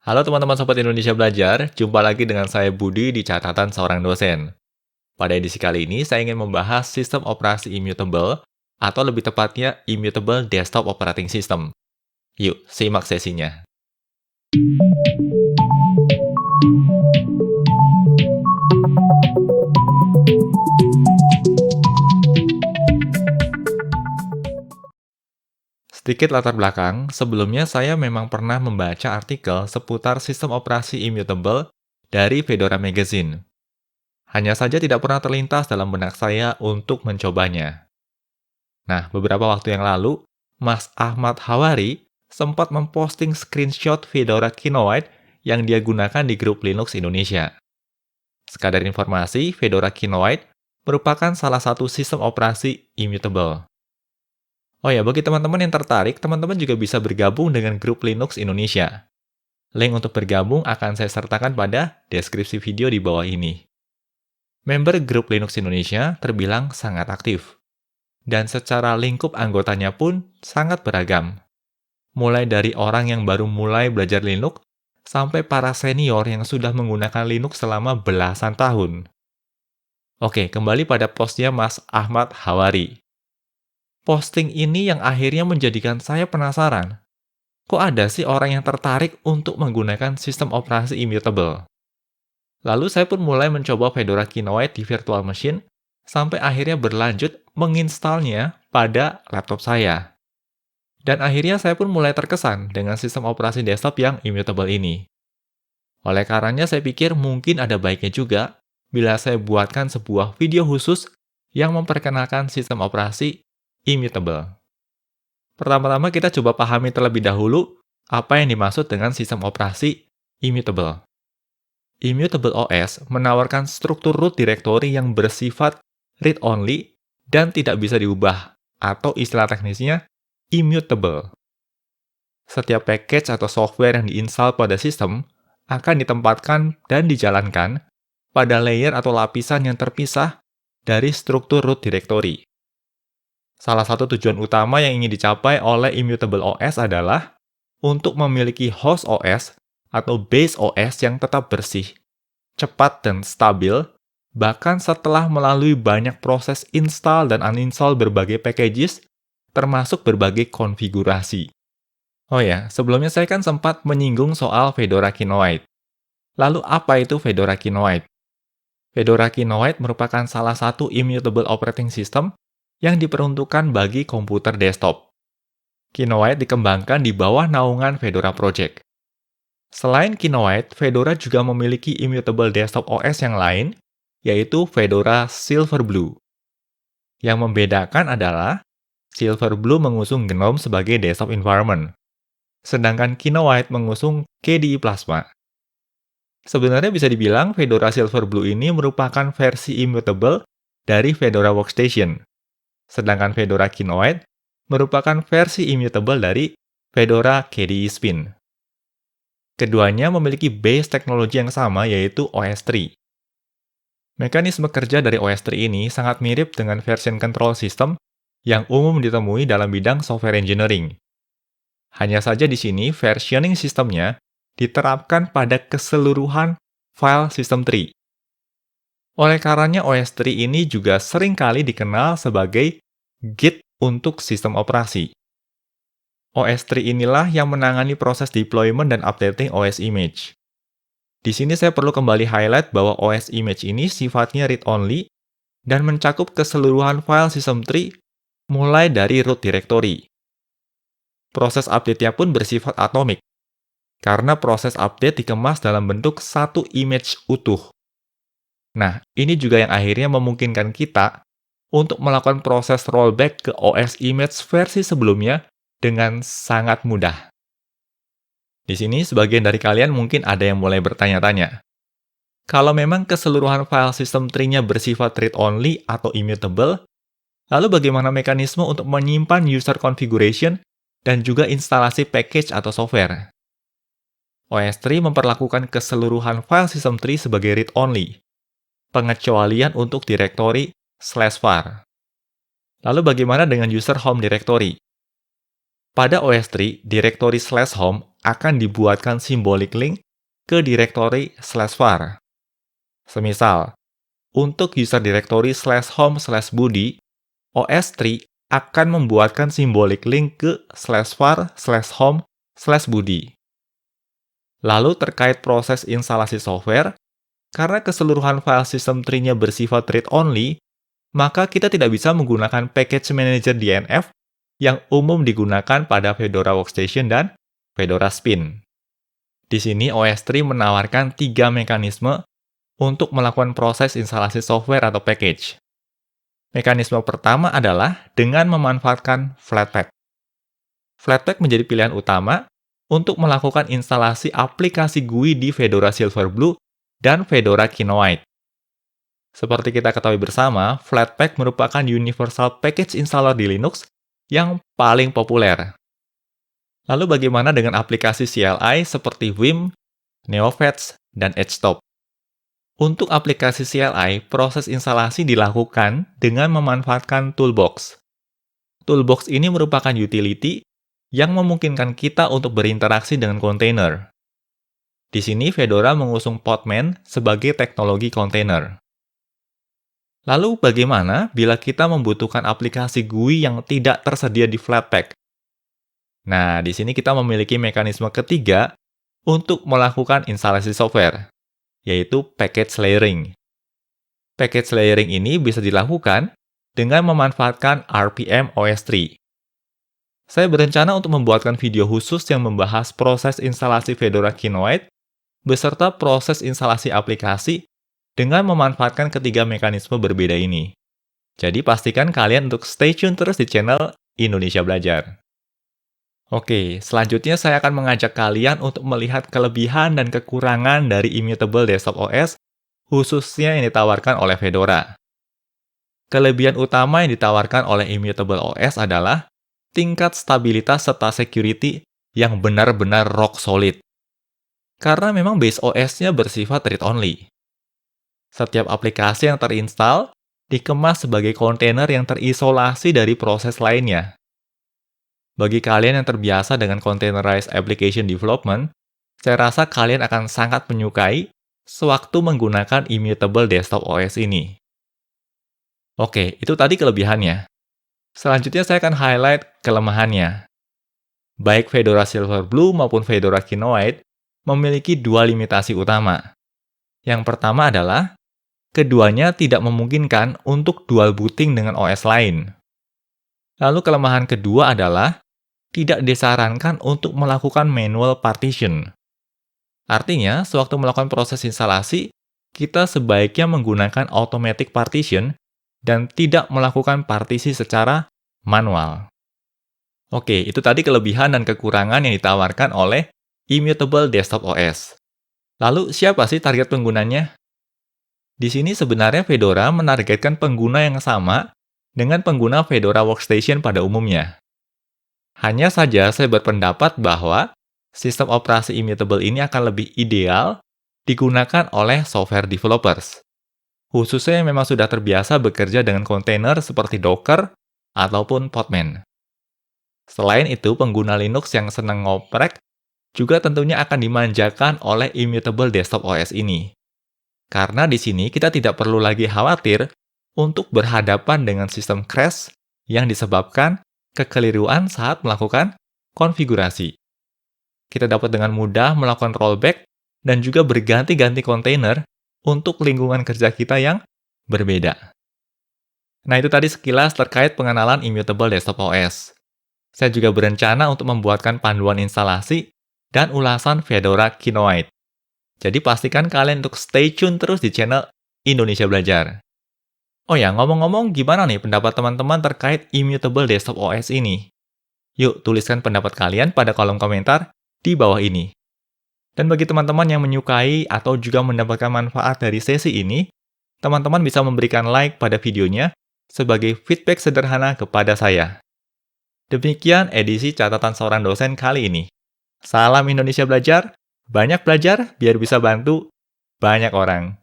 Halo teman-teman Sobat Indonesia Belajar, jumpa lagi dengan saya Budi di catatan seorang dosen. Pada edisi kali ini, saya ingin membahas sistem operasi immutable, atau lebih tepatnya Immutable Desktop Operating System. Yuk, simak sesinya. Sedikit latar belakang, sebelumnya saya memang pernah membaca artikel seputar sistem operasi immutable dari Fedora Magazine. Hanya saja tidak pernah terlintas dalam benak saya untuk mencobanya. Nah, beberapa waktu yang lalu, Mas Ahmad Hawari sempat memposting screenshot Fedora Kinoite yang dia gunakan di grup Linux Indonesia. Sekadar informasi, Fedora Kinoite merupakan salah satu sistem operasi immutable. Oh ya, bagi teman-teman yang tertarik, teman-teman juga bisa bergabung dengan grup Linux Indonesia. Link untuk bergabung akan saya sertakan pada deskripsi video di bawah ini. Member grup Linux Indonesia terbilang sangat aktif. Dan secara lingkup anggotanya pun sangat beragam. Mulai dari orang yang baru mulai belajar Linux, sampai para senior yang sudah menggunakan Linux selama belasan tahun. Oke, kembali pada postnya Mas Ahmad Hawari. Posting ini yang akhirnya menjadikan saya penasaran. Kok ada sih orang yang tertarik untuk menggunakan sistem operasi immutable? Lalu saya pun mulai mencoba Fedora Kinoite di virtual machine, sampai akhirnya berlanjut menginstalnya pada laptop saya. Dan akhirnya saya pun mulai terkesan dengan sistem operasi desktop yang immutable ini. Oleh karenanya saya pikir mungkin ada baiknya juga bila saya buatkan sebuah video khusus yang memperkenalkan sistem operasi immutable. Pertama-tama kita coba pahami terlebih dahulu apa yang dimaksud dengan sistem operasi immutable. Immutable OS menawarkan struktur root directory yang bersifat read-only dan tidak bisa diubah, atau istilah teknisnya immutable. Setiap package atau software yang diinstal pada sistem akan ditempatkan dan dijalankan pada layer atau lapisan yang terpisah dari struktur root directory. Salah satu tujuan utama yang ingin dicapai oleh Immutable OS adalah untuk memiliki host OS atau base OS yang tetap bersih, cepat dan stabil, bahkan setelah melalui banyak proses install dan uninstall berbagai packages, termasuk berbagai konfigurasi. Oh ya, sebelumnya saya kan sempat menyinggung soal Fedora Kinoite. Lalu apa itu Fedora Kinoite? Fedora Kinoite merupakan salah satu immutable operating system yang diperuntukkan bagi komputer desktop. Kinoite dikembangkan di bawah naungan Fedora Project. Selain Kinoite, Fedora juga memiliki immutable desktop OS yang lain, yaitu Fedora Silverblue. Yang membedakan adalah, Silverblue mengusung GNOME sebagai desktop environment, sedangkan Kinoite mengusung KDE Plasma. Sebenarnya bisa dibilang Fedora Silverblue ini merupakan versi immutable dari Fedora Workstation, sedangkan Fedora Kinoite merupakan versi immutable dari Fedora KDE Spin. Keduanya memiliki base teknologi yang sama, yaitu OS 3. Mekanisme kerja dari OS 3 ini sangat mirip dengan version control system yang umum ditemui dalam bidang software engineering. Hanya saja di sini versioning sistemnya diterapkan pada keseluruhan file system tree. Oleh karenanya OS 3 ini juga seringkali dikenal sebagai Git untuk sistem operasi. OS 3 inilah yang menangani proses deployment dan updating OS image. Di sini saya perlu kembali highlight bahwa OS image ini sifatnya read-only dan mencakup keseluruhan file system tree mulai dari root directory. Proses update-nya pun bersifat atomik, karena proses update dikemas dalam bentuk satu image utuh. Nah, ini juga yang akhirnya memungkinkan kita untuk melakukan proses rollback ke OS image versi sebelumnya dengan sangat mudah. Di sini, sebagian dari kalian mungkin ada yang mulai bertanya-tanya. Kalau memang keseluruhan file system tree-nya bersifat read-only atau immutable, lalu bagaimana mekanisme untuk menyimpan user configuration dan juga instalasi package atau software? OS 3 memperlakukan keseluruhan file system tree sebagai read-only, pengecualian untuk direktori /var. Lalu bagaimana dengan user home directory? Pada OS 3, direktori /home akan dibuatkan symbolic link ke directory /var. Semisal, untuk user directory /home/budi, OS3 akan membuatkan symbolic link ke /var/home/budi. Lalu terkait proses instalasi software, karena keseluruhan file system tree-nya bersifat read-only, maka kita tidak bisa menggunakan package manager DNF yang umum digunakan pada Fedora Workstation dan Fedora Spin. Di sini OS3 menawarkan 3 mekanisme untuk melakukan proses instalasi software atau package. Mekanisme pertama adalah dengan memanfaatkan Flatpak. Flatpak menjadi pilihan utama untuk melakukan instalasi aplikasi GUI di Fedora Silverblue dan Fedora Kinoite. Seperti kita ketahui bersama, Flatpak merupakan universal package installer di Linux yang paling populer. Lalu bagaimana dengan aplikasi CLI seperti Vim, NeoFetch, dan Edgetop? Untuk aplikasi CLI, proses instalasi dilakukan dengan memanfaatkan Toolbox. Toolbox ini merupakan utility yang memungkinkan kita untuk berinteraksi dengan kontainer. Di sini Fedora mengusung Podman sebagai teknologi kontainer. Lalu bagaimana bila kita membutuhkan aplikasi GUI yang tidak tersedia di Flatpak? Nah, di sini kita memiliki mekanisme ketiga untuk melakukan instalasi software, yaitu package layering. Package layering ini bisa dilakukan dengan memanfaatkan RPM OS3. Saya berencana untuk membuatkan video khusus yang membahas proses instalasi Fedora Kinoite beserta proses instalasi aplikasi dengan memanfaatkan ketiga mekanisme berbeda ini. Jadi pastikan kalian untuk stay tune terus di channel Indonesia Belajar. Oke, selanjutnya saya akan mengajak kalian untuk melihat kelebihan dan kekurangan dari Immutable Desktop OS, khususnya yang ditawarkan oleh Fedora. Kelebihan utama yang ditawarkan oleh Immutable OS adalah tingkat stabilitas serta security yang benar-benar rock solid. Karena memang base OS-nya bersifat read-only. Setiap aplikasi yang terinstal dikemas sebagai kontainer yang terisolasi dari proses lainnya. Bagi kalian yang terbiasa dengan containerized application development, saya rasa kalian akan sangat menyukai sewaktu menggunakan Immutable Desktop OS ini. Oke, itu tadi kelebihannya. Selanjutnya saya akan highlight kelemahannya. Baik Fedora Silverblue maupun Fedora Kinoite memiliki dua limitasi utama. Yang pertama adalah keduanya tidak memungkinkan untuk dual booting dengan OS lain. Lalu kelemahan kedua adalah tidak disarankan untuk melakukan manual partition. Artinya, sewaktu melakukan proses instalasi, kita sebaiknya menggunakan automatic partition dan tidak melakukan partisi secara manual. Oke, itu tadi kelebihan dan kekurangan yang ditawarkan oleh Immutable Desktop OS. Lalu, siapa sih target penggunanya? Di sini sebenarnya Fedora menargetkan pengguna yang sama dengan pengguna Fedora Workstation pada umumnya. Hanya saja saya berpendapat bahwa sistem operasi Immutable ini akan lebih ideal digunakan oleh software developers, khususnya yang memang sudah terbiasa bekerja dengan kontainer seperti Docker ataupun Podman. Selain itu, pengguna Linux yang senang ngoprek juga tentunya akan dimanjakan oleh Immutable Desktop OS ini. Karena di sini kita tidak perlu lagi khawatir untuk berhadapan dengan sistem crash yang disebabkan kekeliruan saat melakukan konfigurasi. Kita dapat dengan mudah melakukan rollback dan juga berganti-ganti kontainer untuk lingkungan kerja kita yang berbeda. Nah, itu tadi sekilas terkait pengenalan Immutable Desktop OS. Saya juga berencana untuk membuatkan panduan instalasi dan ulasan Fedora Kinoite. Jadi pastikan kalian untuk stay tune terus di channel Indonesia Belajar. Oh ya, ngomong-ngomong, gimana nih pendapat teman-teman terkait Immutable Desktop OS ini? Yuk, tuliskan pendapat kalian pada kolom komentar di bawah ini. Dan bagi teman-teman yang menyukai atau juga mendapatkan manfaat dari sesi ini, teman-teman bisa memberikan like pada videonya sebagai feedback sederhana kepada saya. Demikian edisi catatan seorang dosen kali ini. Salam Indonesia Belajar, banyak belajar biar bisa bantu banyak orang.